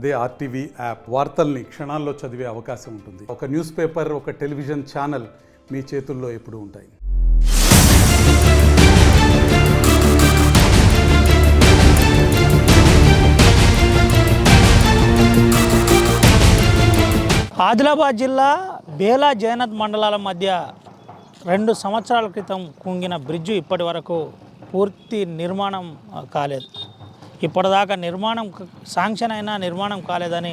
అదే RTV app వార్తల్ని క్షణాల్లో చదివే అవకాశం ఉంటుంది. ఒక న్యూస్ పేపర్, ఒక టెలివిజన్ ఛానల్ మీ చేతుల్లో ఎప్పుడూ ఉంటాయి. ఆదిలాబాద్ జిల్లా బేలా జైనత్ మండలాల మధ్య 2 సంవత్సరాల క్రితం కుంగిన బ్రిడ్జు ఇప్పటి వరకు పూర్తి నిర్మాణం కాలేదు. ఇప్పటిదాకా శాంక్షన్ అయినా నిర్మాణం కాలేదని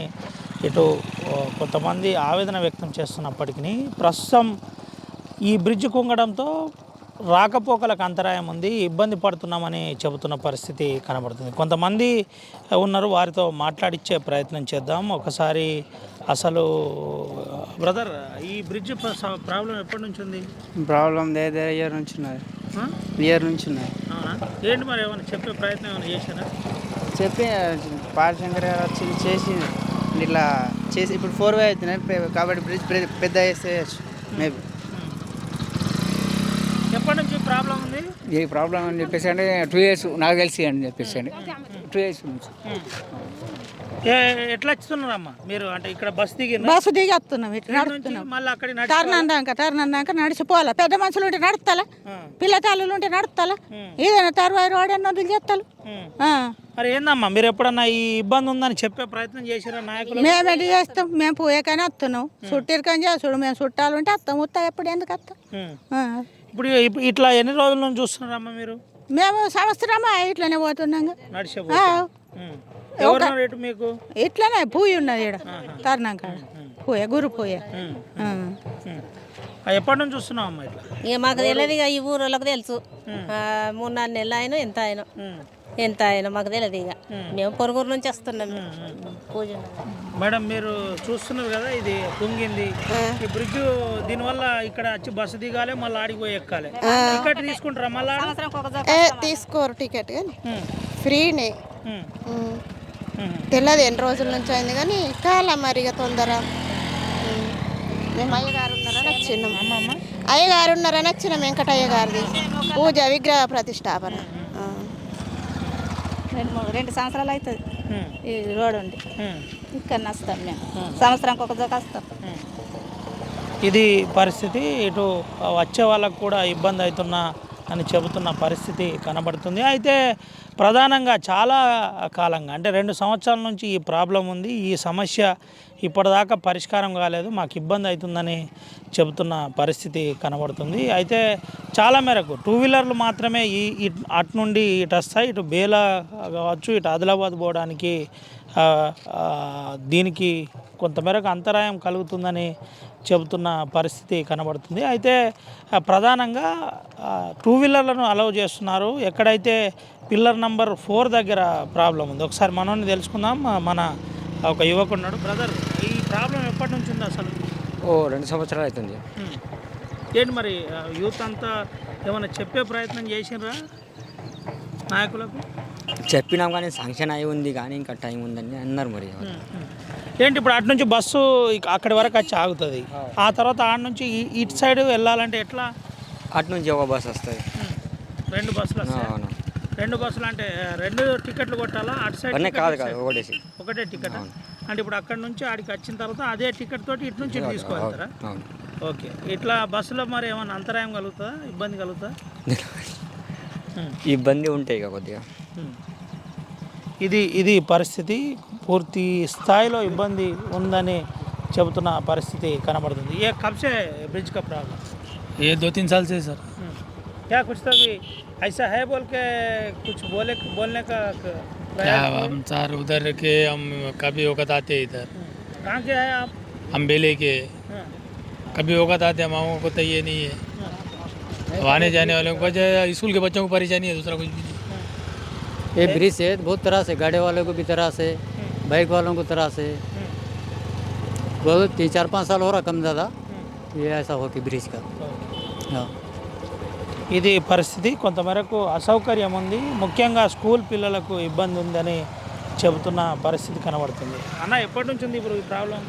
ఇటు కొంతమంది ఆవేదన వ్యక్తం చేస్తున్నప్పటికీ ప్రస్తుతం ఈ బ్రిడ్జ్ కుంగడంతో రాకపోకలకు అంతరాయం ఉంది, ఇబ్బంది పడుతున్నామని చెబుతున్న పరిస్థితి కనబడుతుంది. కొంతమంది ఉన్నారు, వారితో మాట్లాడించే ప్రయత్నం చేద్దాం. ఒకసారి అసలు బ్రదర్, ఈ బ్రిడ్జ్ ప్రాబ్లం ఎప్పటి నుంచి ఉంది? ప్రాబ్లం ఇయర్ నుంచి ఉన్నది. ఏంటి మరి, ఏమైనా చెప్పే ప్రయత్నం ఏమైనా చేశారా? చెప్పి పాలశంకర్ గారు వచ్చి చేసి ఇట్లా చేసి ఇప్పుడు 4 వే అవుతున్నాయి కాబట్టి బ్రిడ్జ్ పెద్ద వేసేయచ్చు. మేబీ ఎప్పటి నుంచి ప్రాబ్లం ఉంది? ఈ ప్రాబ్లం అని చెప్పేసి అంటే 2 years నాకు తెలిసి అని చెప్పేసి అండి 2 years నుంచి. ఎట్లా వచ్చుతున్నారమ్మా మీరు? అంటే ఇక్కడ బస్ దిగి వస్తున్నాం, ఇట్లా నడుస్తున్నాం. మళ్ళీ అక్కడ టర్న్ నడిచిపోవాలా. పెద్ద మనుషులు ఉంటే నడుస్తాలా, పిల్ల తల్లులు ఉంటే నడుస్తాలా, ఏదైనా తర్వాత రోడ్ అన్నది చేస్తాలు. మరి ఏందమ్మా, మీరు ఎప్పుడన్నా ఈ ఇబ్బంది ఉందని చెప్పే ప్రయత్నం చేసారా నాయకులు? మేమేంటి చేస్తాం, మేము పోయే కానీ వస్తున్నాం. చుట్టిరికని చేసుడు, మేము చుట్టాలు ఉంటే వస్తాం. వస్తా ఎప్పుడు ఎందుకు వస్తాం? ఇప్పుడు ఇట్లా ఎన్ని రోజుల నుంచి చూస్తున్నారమ్మా మీరు? మేము సంవత్సరమా ఇట్లనే పోతున్నాం. మీకు ఇట్లనే పూయి ఉన్నది ఇక్కడ తరుణం కాడ పోయే గురు పోయే. ఎప్పటి నుంచి చూస్తున్నాం అమ్మా ఇట్లా? ఇక మాకు తెలియదు, ఇక ఈ ఊరోళ్ళకి తెలుసు. 3-4 నెలలు అయినా ఎంత అయినా మాకు తెలియదు. ఇక మేము పొరుగురు నుంచి వస్తున్నాం పూజ. మేడం, మీరు చూస్తున్నారు కదా, ఇది కుంగింది ఈ బ్రిడ్జ్. దీనివల్ల ఇక్కడ వచ్చి బస్సు దిగాలి, మళ్ళీ ఆడిపోయి ఎక్కాలి. టికెట్ తీసుకుంటారా? మళ్ళీ తీసుకోరు టికెట్, కానీ ఫ్రీనే. తెలియదు ఎన్ని రోజుల నుంచి అయింది, కానీ కాల మరిగా తొందర. మేము అయ్యగారు ఉన్నారని వచ్చినాం. అయ్యగారు ఉన్నారని వచ్చినాం. వెంకటయ్య గారిది పూజ విగ్రహ ప్రతిష్టాపన. 2 సంవత్సరాలు అవుతుంది ఈ రోడ్ ఉండి. ఇక్కడ వస్తాం మేము, సంవత్సరానికి ఒక జోక వస్తాం. ఇది పరిస్థితి. ఇటు వచ్చే వాళ్ళకు కూడా ఇబ్బంది అవుతున్నా అని చెబుతున్న పరిస్థితి కనబడుతుంది. అయితే ప్రధానంగా చాలా కాలంగా, అంటే 2 సంవత్సరాల నుంచి ఈ ప్రాబ్లం ఉంది. ఈ సమస్య ఇప్పటిదాకా పరిష్కారం కాలేదు, మాకు ఇబ్బంది అవుతుందని చెబుతున్న పరిస్థితి కనబడుతుంది. అయితే చాలా మేరకు 2 వీలర్లు మాత్రమే అటు నుండి ఇటు వస్తాయి. ఇటు బేలా కావచ్చు, ఇటు ఆదిలాబాద్ పోవడానికి దీనికి కొంతమేరకు అంతరాయం కలుగుతుందని చెబుతున్న పరిస్థితి కనబడుతుంది. అయితే ప్రధానంగా 2 వీలర్లను అలౌ చేస్తున్నారు. ఎక్కడైతే పిల్లర్ నెంబర్ 4 దగ్గర ప్రాబ్లం ఉంది, ఒకసారి మనోని తెలుసుకుందాం. మన ఒక యువకున్నాడు. బ్రదర్, ఈ ప్రాబ్లం ఎప్పటి నుంచి ఉంది అసలు? 2 సంవత్సరాలు అవుతుంది. ఏంటి మరి, యూత్ అంతా ఏమైనా చెప్పే ప్రయత్నం చేసినరా నాయకులకు? చెప్పినాం కానీ శాంక్షన్ అయి ఉంది, కానీ ఇంకా టైం ఉందని అన్నారు. మరి ఏంటి ఇప్పుడు అటు నుంచి బస్సు అక్కడి వరకు వచ్చి ఆగుతుంది, ఆ తర్వాత ఆడ నుంచి ఇటు సైడ్ వెళ్ళాలంటే ఎట్లా? అటు నుంచి ఒక బస్సు వస్తుంది. 2 బస్సులు వస్తాయి. 2 బస్సులు అంటే 2 టికెట్లు కొట్టాలా? అటు సైడ్ కాదు, ఒకటే టికెట్. అంటే ఇప్పుడు అక్కడ నుంచి ఆడికి వచ్చిన తర్వాత అదే టికెట్ తోటి ఇటు నుంచి తీసుకువెళ్తారా? ఓకే. ఇట్లా బస్సులో మరి ఏమైనా అంతరాయం కలుగుతుందా, ఇబ్బంది కలుగుతుందా? ఇబ్బంది ఉంటాయి ఇక కొద్దిగా. ఇది పరిస్థితి. పూర్తి స్థాయిలో ఇబ్బంది ఉందని చెబుతున్న పరిస్థితి కనబడుతుంది. ఏ కబ్సే బ్రిడ్జ్ का प्रॉब्लम? ये 2-3 साल से सर. क्या कुछ तो भी ऐसा है बोल के कुछ बोलने का क्या हम सर उधर के हम कभी वक्त आते इधर. कहाँ के हैं आप? हम बेले के. कभी वक्त आते हम लोगों को तो ये नहीं है. आने जाने वालों को स्कूल के बच्चों को परेशानी है, दूसरा कुछ भी नहीं. ये ब्रिज से बहुत तरह से, गाड़ी वालों को भी तरह से, बाइक वालों को तरह से. बहुत 3-4-5 साल हो रहा कम ज़्यादा ये ऐसा हो कि ब्रिज का. ఇది పరిస్థితి. కొంతమేరకు అసౌకర్యం ఉంది, ముఖ్యంగా స్కూల్ పిల్లలకు ఇబ్బంది ఉందని చెబుతున్న పరిస్థితి కనబడుతుంది. అన్న, ఎప్పటి నుంచి ఉంది ఇప్పుడు ఈ ప్రాబ్లం?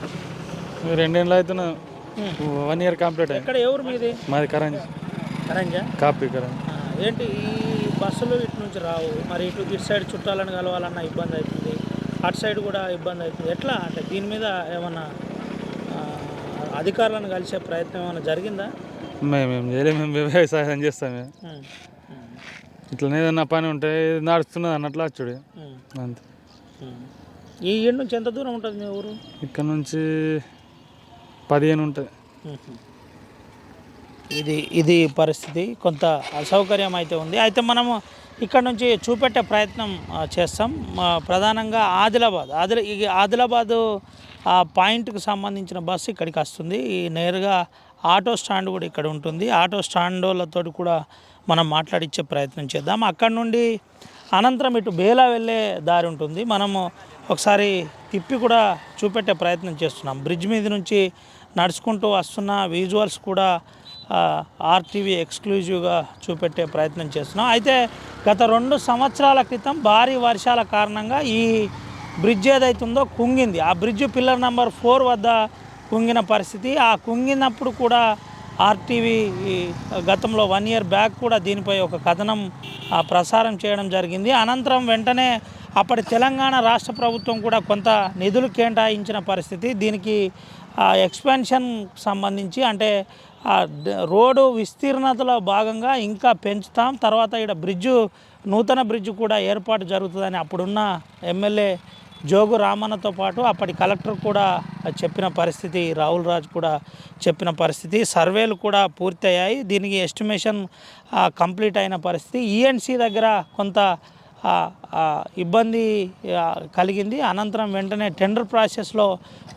2 ఏళ్ళు అవుతున్నా. 1 year కంప్లీట్ అయ్యింది. ఎక్కడ, ఎవరు మీది? మాది కరంజా. కాపీ కరంజా. ఏంటి ఈ బస్సులు ఇటు నుంచి రావు, మరి ఇటు సైడ్ చుట్టాలను కలవాలన్న ఇబ్బంది అవుతుంది. అటు సైడ్ కూడా ఇబ్బంది అవుతుంది. ఎట్లా అంటే దీని మీద ఏమన్నా అధికారులను కలిసే ప్రయత్నం ఏమైనా జరిగిందా? మేము చేయలేము, మేము వ్యవసాయం చేస్తాం మేము. ఇట్లనే ఏదన్నా పని ఉంటే నడుస్తున్నది అన్నట్లు వచ్చుడు అంతే. ఈ ఏడు నుంచి ఎంత దూరం ఉంటుంది మీ ఊరు? ఇక్కడ నుంచి 15 ఉంటుంది. ఇది పరిస్థితి, కొంత అసౌకర్యం అయితే ఉంది. అయితే మనము ఇక్కడ నుంచి చూపెట్టే ప్రయత్నం చేస్తాం. ప్రధానంగా ఆదిలాబాదు ఆ పాయింట్కి సంబంధించిన బస్సు ఇక్కడికి వస్తుంది. నేరుగా ఆటో స్టాండ్ కూడా ఇక్కడ ఉంటుంది. ఆటో స్టాండ్లతో కూడా మనం మాట్లాడించే ప్రయత్నం చేద్దాం. అక్కడ నుండి అనంతరం ఇటు బేలా వెళ్ళే దారి ఉంటుంది. మనము ఒకసారి తిప్పి కూడా చూపెట్టే ప్రయత్నం చేస్తున్నాం. బ్రిడ్జ్ మీద నుంచి నడుచుకుంటూ వస్తున్న విజువల్స్ కూడా ఆర్టీవీ ఎక్స్క్లూజివ్గా చూపెట్టే ప్రయత్నం చేస్తున్నాం. అయితే గత 2 సంవత్సరాల క్రితం భారీ వర్షాల కారణంగా ఈ బ్రిడ్జ్ ఏదైతుందో కుంగింది. ఆ బ్రిడ్జ్ పిల్లర్ నెంబర్ 4 వద్ద కుంగిన పరిస్థితి. ఆ కుంగినప్పుడు కూడా ఆర్టీవీ గతంలో 1 year బ్యాక్ కూడా దీనిపై ఒక కథనం ప్రసారం చేయడం జరిగింది. అనంతరం వెంటనే అప్పటి తెలంగాణ రాష్ట్ర ప్రభుత్వం కూడా కొంత నిధులు కేటాయించిన పరిస్థితి. దీనికి ఎక్స్పాన్షన్ సంబంధించి అంటే రోడ్డు విస్తీర్ణతలో భాగంగా ఇంకా పెంచుతాం, తర్వాత ఇక్కడ నూతన బ్రిడ్జు కూడా ఏర్పాటు జరుగుతుందని అప్పుడున్న ఎమ్మెల్యే జోగు రామన్నతో పాటు అప్పటి కలెక్టర్ కూడా చెప్పిన పరిస్థితి, రాహుల్ రాజ్ కూడా చెప్పిన పరిస్థితి. సర్వేలు కూడా పూర్తయ్యాయి, దీనికి ఎస్టిమేషన్ కంప్లీట్ అయిన పరిస్థితి. ఈఎన్సీ దగ్గర కొంత ఇబ్బంది కలిగింది. అనంతరం వెంటనే టెండర్ ప్రాసెస్లో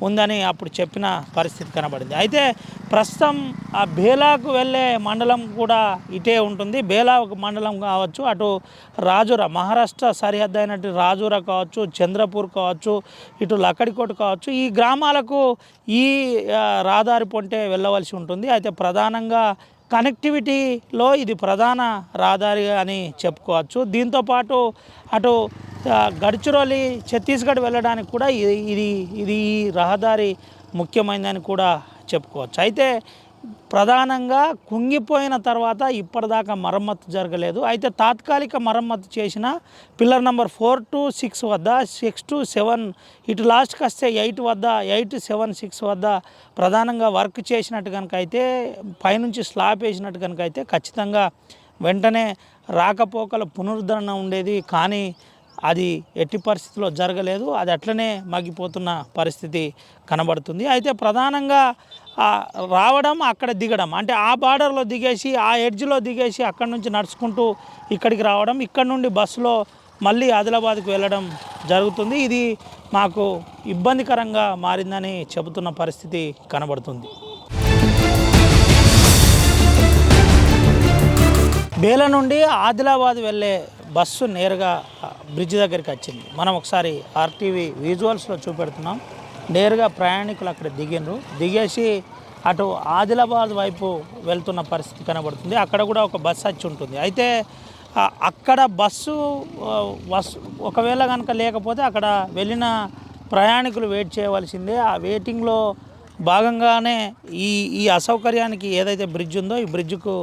ఉందని అప్పుడు చెప్పిన పరిస్థితి కనబడింది. అయితే ప్రస్తుతం ఆ బేలాకు వెళ్ళే మండలం కూడా ఇటే ఉంటుంది. బేలా మండలం కావచ్చు, అటు రాజురా మహారాష్ట్ర సరిహద్దు అయినట్టు రాజురా కావచ్చు, చంద్రపూర్ కావచ్చు, ఇటు లక్కడికోట కావచ్చు, ఈ గ్రామాలకు ఈ రహదారి పొంటే వెళ్ళవలసి ఉంటుంది. అయితే ప్రధానంగా కనెక్టివిటీలో ఇది ప్రధాన రహదారి అని చెప్పుకోవచ్చు. దీంతోపాటు అటు గడ్చిరోలి ఛత్తీస్గఢ్ వెళ్ళడానికి కూడా ఇది ఈ రహదారి ముఖ్యమైనదని కూడా చెప్పుకోవచ్చు. అయితే ప్రధానంగా కుంగిపోయిన తర్వాత ఇప్పటిదాకా మరమ్మతు జరగలేదు. అయితే తాత్కాలిక మరమ్మతు చేసిన పిల్లర్ నెంబర్ 4 to 6 వద్ద, 6 to 7 ఇటు లాస్ట్కి వస్తే 8 వద్ద, 8, 7, 6 వద్ద ప్రధానంగా వర్క్ చేసినట్టు కనుక అయితే, పైనుంచి స్లాబ్ వేసినట్టు కనుక అయితే ఖచ్చితంగా వెంటనే రాకపోకల పునరుద్ధరణ ఉండేది. కానీ అది ఎట్టి పరిస్థితిలో జరగలేదు. అది అట్లనే మగ్గిపోతున్న పరిస్థితి కనబడుతుంది. అయితే ప్రధానంగా రావడం, అక్కడ దిగడం, అంటే ఆ బార్డర్లో దిగేసి ఆ ఎడ్జ్లో దిగేసి అక్కడి నుంచి నడుచుకుంటూ ఇక్కడికి రావడం, ఇక్కడ నుండి బస్సులో మళ్ళీ ఆదిలాబాద్కు వెళ్ళడం జరుగుతుంది. ఇది మాకు ఇబ్బందికరంగా మారిందని చెబుతున్న పరిస్థితి కనబడుతుంది. బేల నుండి ఆదిలాబాద్ వెళ్ళే బస్సు నేరుగా బ్రిడ్జ్ దగ్గరికి వచ్చింది. మనం ఒకసారి ఆర్టీవీ విజువల్స్లో చూపెడుతున్నాం. నేరుగా ప్రయాణికులు అక్కడ దిగేసి అటు ఆదిలాబాద్ వైపు వెళ్తున్న పరిస్థితి కనబడుతుంది. అక్కడ కూడా ఒక బస్సు వచ్చి ఉంటుంది. అయితే అక్కడ బస్సు ఒకవేళ కనుక లేకపోతే అక్కడ వెళ్ళిన ప్రయాణికులు వెయిట్ చేయవలసిందే. ఆ వెయిటింగ్లో భాగంగానే ఈ అసౌకర్యానికి ఏదైతే బ్రిడ్జ్ ఉందో ఈ బ్రిడ్జ్కు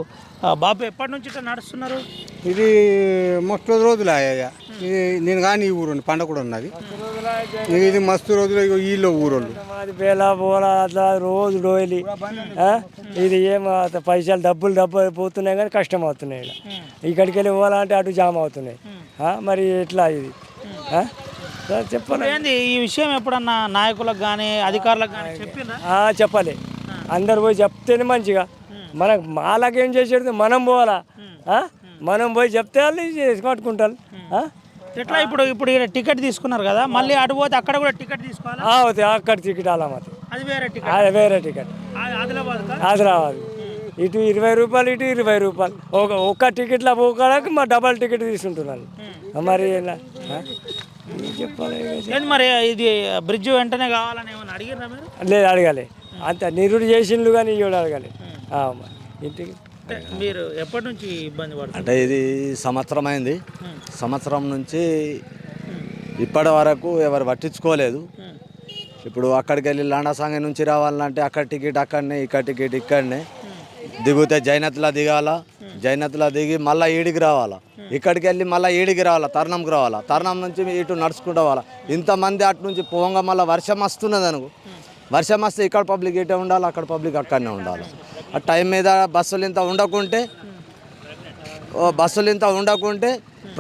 బాబు ఎప్పటి నుంచి ఇట్లా నడుస్తున్నారు? ఇది 30 రోజులు అయ్యా. ఇది నేను కానీ ఈ ఊరు పండగ కూడా ఉన్నది. ఇది మస్తు రోజులు వీళ్ళు ఊరోళ్ళు మాది బేలా బోలా అట్లా రోజు డోయలి. ఇది ఏం పైసలు డబ్బులు పోతున్నాయి కానీ కష్టం అవుతున్నాయి. ఇక్కడికి వెళ్ళి పోవాలంటే అటు జామ్ అవుతున్నాయి. మరి ఎట్లా ఇది చెప్పండి. ఈ విషయం ఎప్పుడన్నా నాయకులకు కానీ అధికారులకు కానీ చెప్పాలి. అందరు పోయి చెప్తేనే మంచిగా. మనకు మాలాగేం చేసేది మనం పోవాలా, మనం పోయి చెప్తే వాళ్ళు పట్టుకుంటారు. ఎట్లా ఇప్పుడు టికెట్ తీసుకున్నారు కదా, మళ్ళీ అటు పోతే అక్కడ కూడా టికెట్ తీసుకోవాలి. అక్కడ టికెట్ అలామతి అది వేరే టికెట్. ఆదిలాబాద్ ఇటు 20 రూపాయలు, ఇటు 20 రూపాయలు. ఒక్క టికెట్లో పోకడానికి మా డబల్ టికెట్ తీసుకుంటున్నాను. మరి చెప్పాలి. మరి ఇది బ్రిడ్జ్ వెంటనే కావాలని ఏమైనా అడిగారా మీరు? లేదు, అడగాలి. అంత నిరుడు చేసిండ్రు కానీ ఇవి అడగాలి. ఇంటికి మీరు ఎప్పటి నుంచి ఇబ్బంది పడుతుంది? అంటే ఇది సంవత్సరం అయింది. సంవత్సరం నుంచి ఇప్పటి వరకు ఎవరు పట్టించుకోలేదు. ఇప్పుడు అక్కడికి వెళ్ళి లాండాసాంగ నుంచి రావాలంటే అక్కడ టికెట్ అక్కడనే, ఇక్కడ టికెట్ ఇక్కడనే. దిగితే జైనత్లా దిగాల, జైనత్లా దిగి మళ్ళీ ఈడికి రావాలా. ఇక్కడికి వెళ్ళి మళ్ళీ ఏడికి రావాలా, తరుణంకి రావాలా, తరుణం నుంచి ఇటు నడుచుకుంటూ పోవాలా. ఇంతమంది అటు నుంచి పోగా మళ్ళీ వర్షం వస్తున్నది అనుకో, వర్షం వస్తే ఇక్కడ పబ్లిక్ ఇటే ఉండాలి, అక్కడ పబ్లిక్ అక్కడనే ఉండాలి. ఆ టైం మీద బస్సులు ఇంత ఉండకుంటే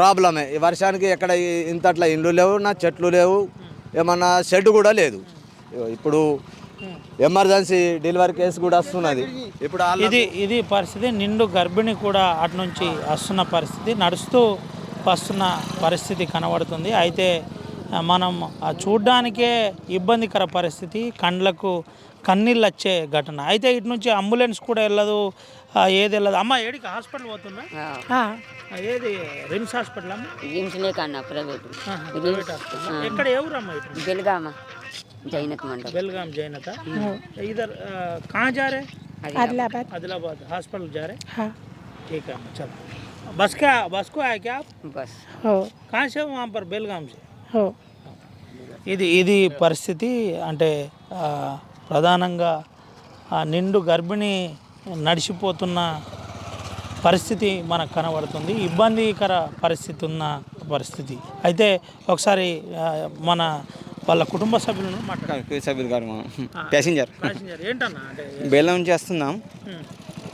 ప్రాబ్లమే. ఈ వర్షానికి ఎక్కడ ఇంతట్లా ఇండ్లు లేవు, నా చెట్లు లేవు, ఏమన్నా షెడ్ కూడా లేదు. ఇప్పుడు ఎమర్జెన్సీ డెలివరీ కేసు కూడా వస్తున్నది. ఇప్పుడు ఇది పరిస్థితి. నిండు గర్భిణి కూడా అటు నుంచి వస్తున్న పరిస్థితి, నడుస్తూ వస్తున్న పరిస్థితి కనబడుతుంది. అయితే మనం చూడ్డానికే ఇబ్బందికర పరిస్థితి, కండ్లకు కన్నీళ్ళు వచ్చే ఘటన. అయితే ఇటు నుంచి అంబులెన్స్ కూడా వెళ్ళదు, ఏది వెళ్ళదు. అమ్మ ఏడికి హాస్పిటల్ పోతున్నా? ఏది రిమ్స్ హాస్పిటల్ అమ్మ? రిమ్స్నే కన్నా ప్రైవేట్ హాస్పిటల్. ఎక్కడ ఎవరమ్మా? ఇటు बेलगाम जैनत मंडल बेलगाम जैनत। इधर कहाँ जा रहे? आदिलाबाद हॉस्पिटल जा रहे? हाँ। ठीक है चलो। बस को आए क्या आप? बस हो। कहाँ से वहाँ पर बेलगाम से? हो। ఇది పరిస్థితి. అంటే ప్రధానంగా నిండు గర్భిణి నడిచిపోతున్న పరిస్థితి మనకు కనబడుతుంది. ఇబ్బందికర పరిస్థితి ఉన్న పరిస్థితి. అయితే ఒకసారి మన వాళ్ళ కుటుంబ సభ్యులను సభ్యులు గారు ప్యాసింజర్ ఏంటన్నా అంటే బేలా నుంచి వస్తున్నాం.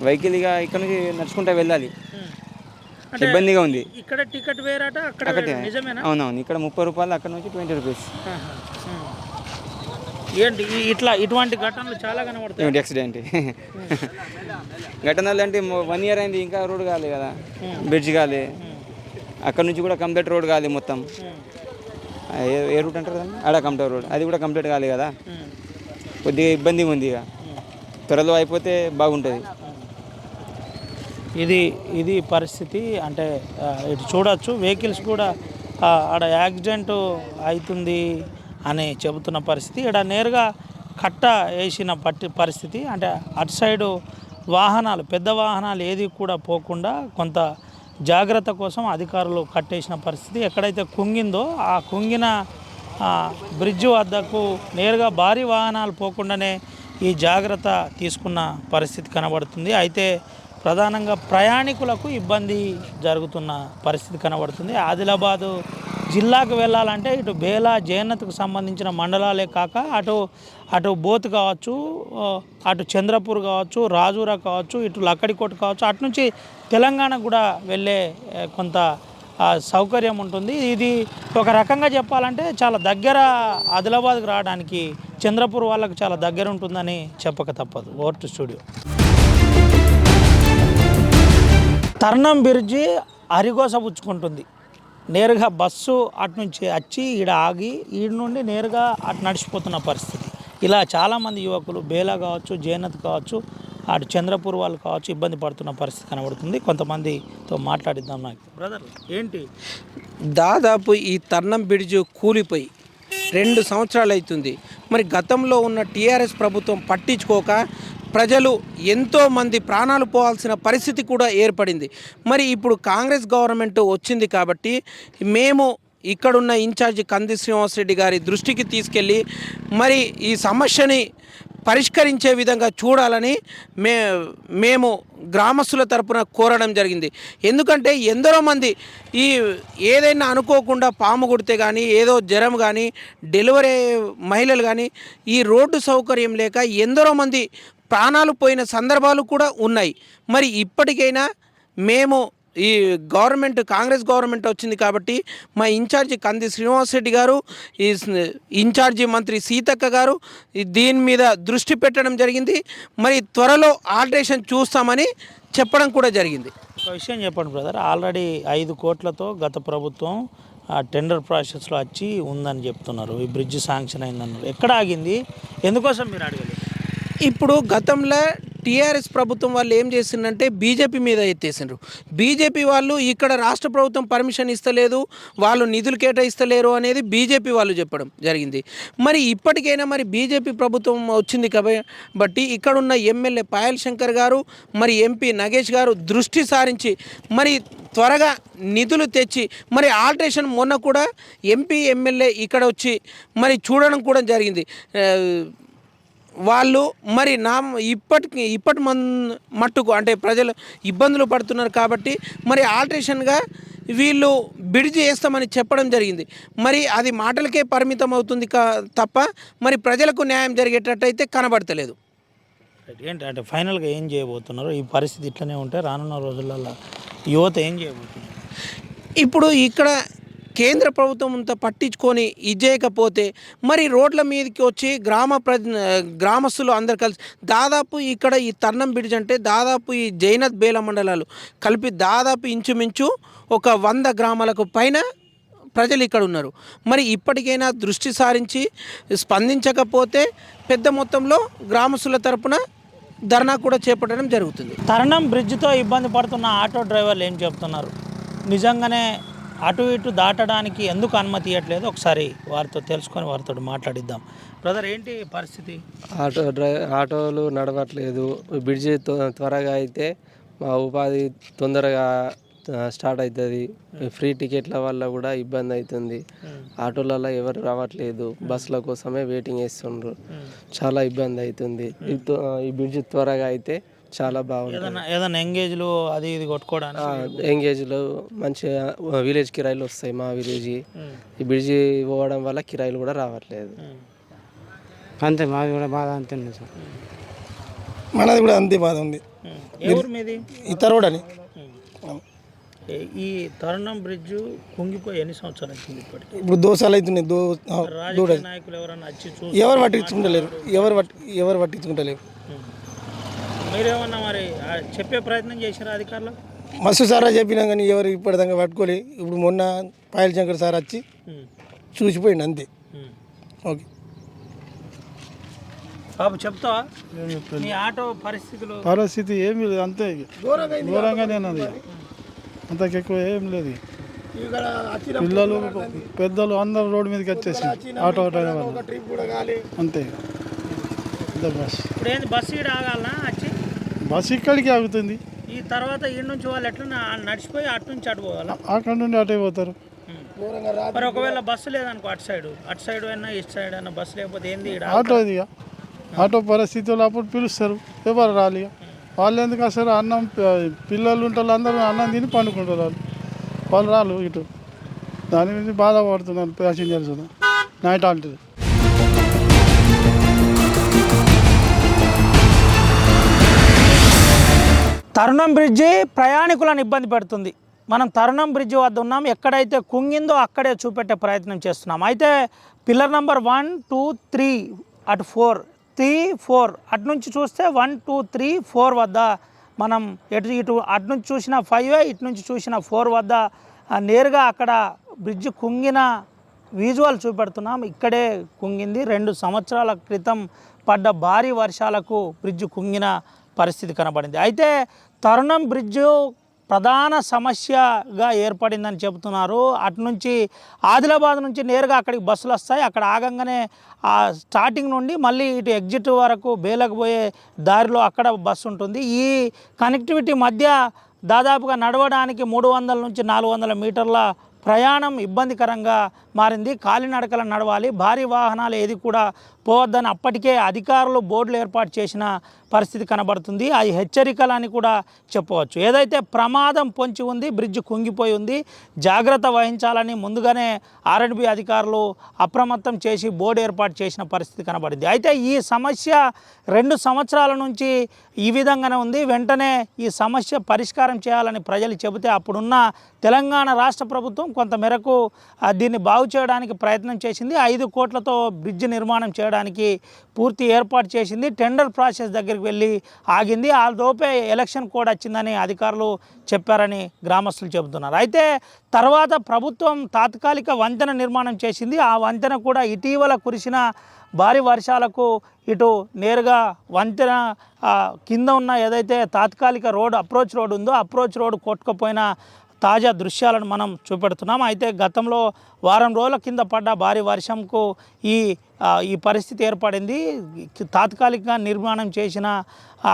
వెహికల్ ఇక ఇక్కడ నుంచి నడుచుకుంటూ వెళ్ళాలి, ఇబ్బందిగా ఉంది. ఇక్కడ టికెట్ వేరట, అక్కడ నిజమేనా? అవునవును, ఇక్కడ 30 రూపాయలు, అక్కడ నుంచి 20 రూపీస్. ఏంటి ఇటువంటి ఘటనలు చాలా కనబడతాయి. యాక్సిడెంట్ ఘటనలు అంటే 1 ఇయర్ అయింది, ఇంకా రోడ్ కాలే కదా, బ్రిడ్జ్ కాలే. అక్కడ నుంచి కూడా కంప్లీట్ రోడ్ కాలే మొత్తం. ఏ రూట్ అంటారు కదా, ఆడ కంప్లీట్ రోడ్, అది కూడా కంప్లీట్ కాలే కదా. కొద్దిగా ఇబ్బందిగా ఉంది. ఇక త్వరలో అయిపోతే బాగుంటుంది. ఇది పరిస్థితి. అంటే ఇటు చూడొచ్చు, వెహికల్స్ కూడా ఆడ యాక్సిడెంట్ అవుతుంది అని చెబుతున్న పరిస్థితి. ఇక్కడ నేరుగా కట్ట వేసిన పరిస్థితి. అంటే అటు సైడు వాహనాలు, పెద్ద వాహనాలు ఏది కూడా పోకుండా కొంత జాగ్రత్త కోసం అధికారులు కట్టేసిన పరిస్థితి. ఎక్కడైతే కుంగిందో ఆ కుంగిన బ్రిడ్జ్ వద్దకు నేరుగా భారీ వాహనాలు పోకుండానే ఈ జాగ్రత్త తీసుకున్న పరిస్థితి కనబడుతుంది. అయితే ప్రధానంగా ప్రయాణికులకు ఇబ్బంది జరుగుతున్న పరిస్థితి కనబడుతుంది. ఆదిలాబాదు జిల్లాకు వెళ్ళాలంటే ఇటు బేలా జైనత్కు సంబంధించిన మండలాలే కాక అటు బోత్ కావచ్చు, అటు చంద్రపూర్ కావచ్చు, రాజూరా కావచ్చు, ఇటు లక్కడికోట కావచ్చు, అటు నుంచి తెలంగాణ కూడా వెళ్ళే కొంత సౌకర్యం ఉంటుంది. ఇది ఒక రకంగా చెప్పాలంటే చాలా దగ్గర, ఆదిలాబాద్కు రావడానికి చంద్రపూర్ వాళ్ళకు చాలా దగ్గర ఉంటుందని చెప్పక తప్పదు. Over to studio. తర్ణం బ్రిడ్జి అరిగోసపుచ్చుకుంటుంది. నేరుగా బస్సు అటు నుంచి వచ్చి ఈడ ఆగి ఈడ నుండి నేరుగా అటు నడిచిపోతున్న పరిస్థితి. ఇలా చాలామంది యువకులు బేలా కావచ్చు, జైనత్ కావచ్చు, అటు చంద్రపూర్ వాళ్ళు కావచ్చు ఇబ్బంది పడుతున్న పరిస్థితి కనబడుతుంది. కొంతమందితో మాట్లాడిద్దాం. నాకు బ్రదర్ ఏంటి, దాదాపు ఈ తర్ణం బ్రిడ్జ్ కూలిపోయి 2 సంవత్సరాలు అవుతుంది. మరి గతంలో ఉన్న టీఆర్ఎస్ ప్రభుత్వం పట్టించుకోక ప్రజలు ఎంతోమంది ప్రాణాలు పోవాల్సిన పరిస్థితి కూడా ఏర్పడింది. మరి ఇప్పుడు కాంగ్రెస్ గవర్నమెంట్ వచ్చింది కాబట్టి మేము ఇక్కడున్న ఇన్ఛార్జి కంది శ్రీనివాసరెడ్డి గారి దృష్టికి తీసుకెళ్ళి మరి ఈ సమస్యని పరిష్కరించే విధంగా చూడాలని మేము గ్రామస్తుల తరపున కోరడం జరిగింది. ఎందుకంటే ఎందరో మంది ఈ ఏదైనా అనుకోకుండా పాము కుడితే కానీ, ఏదో జ్వరం కానీ, డెలివరీ మహిళలు కానీ ఈ రోడ్డు సౌకర్యం లేక ఎందరో మంది ప్రాణాలు పోయిన సందర్భాలు కూడా ఉన్నాయి. మరి ఇప్పటికైనా మేము ఈ గవర్నమెంట్, కాంగ్రెస్ గవర్నమెంట్ వచ్చింది కాబట్టి మా ఇన్ఛార్జి కంది శ్రీనివాసరెడ్డి గారు, ఈ ఇన్ఛార్జి మంత్రి సీతక్క గారు దీని మీద దృష్టి పెట్టడం జరిగింది. మరి త్వరలో ఆల్టరేషన్ చూస్తామని చెప్పడం కూడా జరిగింది. ఒక విషయం చెప్పండి బ్రదర్, ఆల్రెడీ 5 కోట్లతో గత ప్రభుత్వం టెండర్ ప్రాసెస్లో వచ్చి ఉందని చెప్తున్నారు. ఈ బ్రిడ్జ్ శాంక్షన్ అయిందన్నారు. ఎక్కడ ఆగింది, ఎందుకోసం మీరు అడగలేదు? ఇప్పుడు గతంలో టీఆర్ఎస్ ప్రభుత్వం వాళ్ళు ఏం చేసిందంటే బీజేపీ మీద ఎత్తేసిండ్రు. బీజేపీ వాళ్ళు ఇక్కడ రాష్ట్ర ప్రభుత్వం పర్మిషన్ ఇస్తలేదు, వాళ్ళు నిధులు కేటాయిస్తలేరు అనేది బీజేపీ వాళ్ళు చెప్పడం జరిగింది. మరి ఇప్పటికైనా మరి బీజేపీ ప్రభుత్వం వచ్చింది కాబట్టి ఇక్కడున్న ఎమ్మెల్యే పాయల్ శంకర్ గారు, మరి ఎంపీ నగేష్ గారు దృష్టి సారించి మరి త్వరగా నిధులు తెచ్చి మరి ఆల్టరేషన్ మొన్న కూడా ఎంపీ ఎమ్మెల్యే ఇక్కడ వచ్చి మరి చూడడం కూడా జరిగింది. వాళ్ళు మరి ఇప్పటి మట్టుకు అంటే ప్రజలు ఇబ్బందులు పడుతున్నారు కాబట్టి మరి ఆల్టరేషన్గా వీళ్ళు బ్రిడ్జ్ వేస్తామని చెప్పడం జరిగింది. మరి అది మాటలకే పరిమితం అవుతుంది తప్ప మరి ప్రజలకు న్యాయం జరిగేటట్టయితే కనబడతలేదు. ఏంటి అంటే ఫైనల్గా ఏం చేయబోతున్నారు? ఈ పరిస్థితి ఇట్లనే ఉంటే రానున్న రోజులలో యువత ఏం చేయబోతున్నారు? ఇప్పుడు ఇక్కడ కేంద్ర ప్రభుత్వం అంతా పట్టించుకొని ఇచ్చేయకపోతే మరి రోడ్ల మీదకి వచ్చి గ్రామస్తులు అందరు కలిసి దాదాపు ఇక్కడ ఈ తర్నం బ్రిడ్జ్ అంటే దాదాపు ఈ జైనత్ బేల మండలాలు కలిపి దాదాపు ఇంచుమించు ఒక 100 గ్రామాలకు పైన ప్రజలు ఇక్కడ ఉన్నారు. మరి ఇప్పటికైనా దృష్టి సారించి స్పందించకపోతే పెద్ద మొత్తంలో గ్రామస్తుల తరపున ధర్నా కూడా చేపట్టడం జరుగుతుంది. తర్నం బ్రిడ్జ్తో ఇబ్బంది పడుతున్న ఆటో డ్రైవర్లు ఏం చెప్తున్నారు? నిజంగానే అటు ఇటు దాటడానికి ఎందుకు అనుమతి ఇవ్వట్లేదు? ఒకసారి వారితో తెలుసుకొని వారితో మాట్లాడిద్దాం. బ్రదర్, ఏంటి పరిస్థితి? ఆటోలు నడవట్లేదు. బ్రిడ్జ్ త్వరగా అయితే మా ఉపాధి తొందరగా స్టార్ట్ అవుతుంది. ఫ్రీ టికెట్ల వల్ల కూడా ఇబ్బంది అవుతుంది. ఆటోలలో ఎవరు రావట్లేదు, బస్సుల కోసమే వెయిటింగ్ చేస్తుండ్రు. చాలా ఇబ్బంది అవుతుంది. ఈ బ్రిడ్జ్ త్వరగా అయితే చాలా బాగుంటుంది. ఏదైనా ఎంగేజ్లు అది ఇది కొట్టుకోవడానికి ఎంగేజ్లు మంచిగా విలేజ్ కిరాయిలు వస్తాయి. మా విలేజ్ ఈ బ్రిడ్జి పోవడం వల్ల కిరాయిలు కూడా రావట్లేదు. అంతే, మాది కూడా బాధ అంతే సార్. మనది కూడా అంతే బాధ ఉంది. ఎవరు మీది? ఇతరుడు అని. ఈ తరుణం బ్రిడ్జ్ కుంగిపోయి ఎన్ని సంవత్సరాలు అవుతుంది? ఇప్పటికి ఇప్పుడు దోసాలు అవుతున్నాయి. రాజకీయ నాయకులు ఎవరైనా వచ్చి చూసి ఎవరు పట్టించుకుంటలేరు. ఎవరు పట్టించుకుంటలేరు. మీరేమన్నా మరి చెప్పే ప్రయత్నం చేశారు అధికారులు? మస్తు సారా చెప్పినా కానీ ఎవరు ఇప్పటిదాకా పట్టుకోలే. ఇప్పుడు మొన్న పాయల్ శంకర్ సార్ వచ్చి చూసిపోయింది అంతే. ఓకే బాబు, చెప్తావా మీ ఆటో పరిస్థితి ఏమి లేదు, అంతే ఘోరంగానే ఉన్నది. అంతకు ఎక్కువ ఏం లేదు. పిల్లలు పెద్దలు అందరూ రోడ్డు మీదకి వచ్చేసి ఆటో డ్రైవర్ అంతే. ఇప్పుడు బస్సు ఇక్కడ ఆగాలనా? వచ్చి బస్సు ఇక్కడికి ఆగుతుంది. ఈ తర్వాత ఈ నుంచి వాళ్ళు ఎట్లా నడిచిపోయి అటు నుంచి అటు పోవాలా? అక్కడ నుండి అటే పోతారు. మరి ఒకవేళ బస్సు లేదనుకో, అటు సైడ్ అయినా ఇటు సైడ్ అయినా బస్సు లేకపోతే ఏంది? ఆటో ఇది ఆటో పరిస్థితులు అప్పుడు పిలుస్తారు, ఎవరు రాలి. వాళ్ళు ఎందుకు వస్తారు? అన్నం పిల్లలు ఉంటారు, అందరూ అన్నం తిని పండుకుంటారు. వాళ్ళు రాలు ఇటు. దాని గురించి బాధపడుతున్నారు ప్యాసింజర్స్ నైట్ ఆల్టీ. తరుణం బ్రిడ్జి ప్రయాణికులను ఇబ్బంది పెడుతుంది. మనం తరుణం బ్రిడ్జి వద్ద ఉన్నాం. ఎక్కడైతే కుంగిందో అక్కడే చూపెట్టే ప్రయత్నం చేస్తున్నాం. అయితే పిల్లర్ నెంబర్ 1, 2, 3 అటు 4, 3, 4 అటు నుంచి చూస్తే 1, 2, 3, 4 వద్ద మనం ఇటు అటు నుంచి చూసిన 5, ఇటు నుంచి చూసిన 4 వద్ద నేరుగా అక్కడ బ్రిడ్జి కుంగిన విజువల్ చూపెడుతున్నాం. ఇక్కడే కుంగింది. 2 సంవత్సరాల క్రితం పడ్డ భారీ వర్షాలకు బ్రిడ్జి కుంగిన పరిస్థితి కనబడింది. అయితే తరుణం బ్రిడ్జు ప్రధాన సమస్యగా ఏర్పడిందని చెబుతున్నారు. అటు నుంచి ఆదిలాబాద్ నుంచి నేరుగా అక్కడికి బస్సులు వస్తాయి. అక్కడ ఆగంగానే ఆ స్టార్టింగ్ నుండి మళ్ళీ ఇటు ఎగ్జిట్ వరకు బేలకు పోయే దారిలో అక్కడ బస్సు ఉంటుంది. ఈ కనెక్టివిటీ మధ్య దాదాపుగా నడవడానికి 300 నుంచి 400 మీటర్ల ప్రయాణం ఇబ్బందికరంగా మారింది. కాలినడకలు నడవాలి, భారీ వాహనాలు ఏది కూడా పోవద్దని అప్పటికే అధికారులు బోర్డులు ఏర్పాటు చేసిన పరిస్థితి కనబడుతుంది. అది హెచ్చరికలని కూడా చెప్పవచ్చు. ఏదైతే ప్రమాదం పొంచి ఉంది, బ్రిడ్జ్ కుంగిపోయి ఉంది, జాగ్రత్త వహించాలని ముందుగానే R&B అధికారులు అప్రమత్తం చేసి బోర్డు ఏర్పాటు చేసిన పరిస్థితి కనబడింది. అయితే ఈ సమస్య 2 సంవత్సరాల నుంచి ఈ విధంగానే ఉంది. వెంటనే ఈ సమస్య పరిష్కారం చేయాలని ప్రజలు చెబితే అప్పుడున్న తెలంగాణ రాష్ట్ర ప్రభుత్వం కొంతమేరకు దీన్ని బాగు చేయడానికి ప్రయత్నం చేసింది. 5 కోట్లతో బ్రిడ్జ్ నిర్మాణం చేయడానికి పూర్తి ఏర్పాటు చేసింది. టెండర్ ప్రాసెస్ దగ్గరికి వెళ్ళి ఆగింది. ఆ లోపే ఎలక్షన్ కోడ్ వచ్చిందని అధికారులు చెప్పారని గ్రామస్తులు చెబుతున్నారు. అయితే తర్వాత ప్రభుత్వం తాత్కాలిక వంతెన నిర్మాణం చేసింది. ఆ వంతెన కూడా ఇటీవల కురిసిన భారీ వర్షాలకు ఇటు నేరుగా వంతెన కింద ఉన్న ఏదైతే తాత్కాలిక రోడ్ అప్రోచ్ రోడ్ ఉందో అప్రోచ్ రోడ్ కొట్టుకుపోయిన తాజా దృశ్యాలను మనం చూపెడుతున్నాం. అయితే గతంలో వారం రోజుల కింద పడ్డ భారీ వర్షంకు ఈ పరిస్థితి ఏర్పడింది. తాత్కాలికంగా నిర్మాణం చేసిన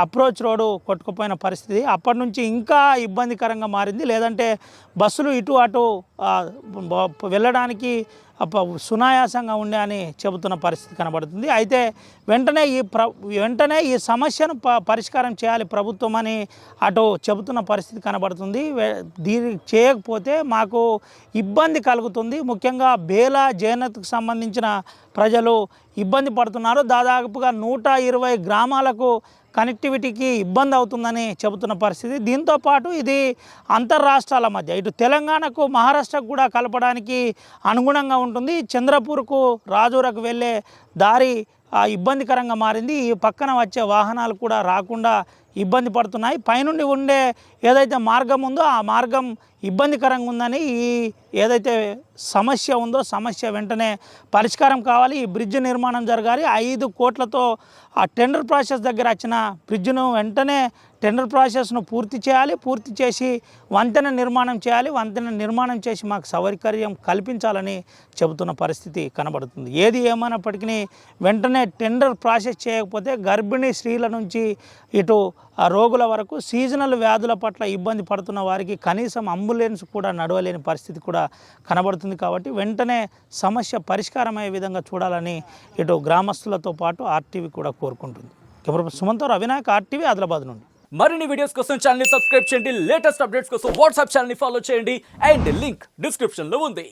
అప్రోచ్ రోడ్డు కొట్టుకుపోయిన పరిస్థితి అప్పటి నుంచి ఇంకా ఇబ్బందికరంగా మారింది. లేదంటే బస్సులు ఇటు అటు వెళ్ళడానికి సునాయాసంగా ఉండే అని చెబుతున్న పరిస్థితి కనబడుతుంది. అయితే వెంటనే ఈ సమస్యను పరిష్కారం చేయాలి ప్రభుత్వం అని అటు చెబుతున్న పరిస్థితి కనబడుతుంది. దీన్ని చేయకపోతే మాకు ఇబ్బంది కలుగుతుంది. ముఖ్యంగా బేలా జైనత్కు సంబంధించిన ప్రజలు ఇబ్బంది పడుతున్నారు. దాదాపుగా 120 గ్రామాలకు కనెక్టివిటీకి ఇబ్బంది అవుతుందని చెబుతున్న పరిస్థితి. దీంతోపాటు ఇది అంతర్రాష్ట్రాల మధ్య ఇటు తెలంగాణకు మహారాష్ట్రకు కూడా కలపడానికి అనుగుణంగా ఉంటుంది. చంద్రపూర్కు రాజూరకు వెళ్ళే దారి ఇబ్బందికరంగా మారింది. ఈ పక్కన వచ్చే వాహనాలు కూడా రాకుండా ఇబ్బంది పడుతున్నాయి. పైనుండి ఉండే ఏదైతే మార్గం ఉందో ఆ మార్గం ఇబ్బందికరంగా ఉందని ఈ ఏదైతే సమస్య ఉందో సమస్య వెంటనే పరిష్కారం కావాలి. ఈ బ్రిడ్జ్ నిర్మాణం జరగాలి. 5 కోట్లతో ఆ టెండర్ ప్రాసెస్ దగ్గర వచ్చిన బ్రిడ్జ్ను వెంటనే టెండర్ ప్రాసెస్ను పూర్తి చేయాలి. పూర్తి చేసి వంతెన నిర్మాణం చేయాలి. వంతెన నిర్మాణం చేసి మాకు సౌకర్యం కల్పించాలని చెబుతున్న పరిస్థితి కనబడుతుంది. ఏది ఏమైనప్పటికీ వెంటనే టెండర్ ప్రాసెస్ చేయకపోతే గర్భిణీ స్త్రీల నుంచి ఇటు రోగుల వరకు సీజనల్ వ్యాధుల పట్ల ఇబ్బంది పడుతున్న వారికి కనీసం అంబులెన్స్ కూడా నడవలేని పరిస్థితి కూడా కనబడుతుంది. కాబట్టి వెంటనే సమస్య పరిష్కారమయ్యే విధంగా చూడాలని ఇటు గ్రామస్తులతో పాటు ఆర్టీవీ కూడా కోరుకుంటుంది. కెమెరా సుమంతో రవినాయక్, ఆర్టీవీ, ఆదిలాబాద్ నుండి. మరిన్ని వీడియోస్ కోసం ఛానల్ ని సబ్స్క్రైబ్ చేయండి. లేటెస్ట్ అప్డేట్స్ కోసం వాట్సాప్ ఛానల్ ని ఫాలో చేయండి. అండ్ లింక్ డిస్క్రిప్షన్ లో ఉంది.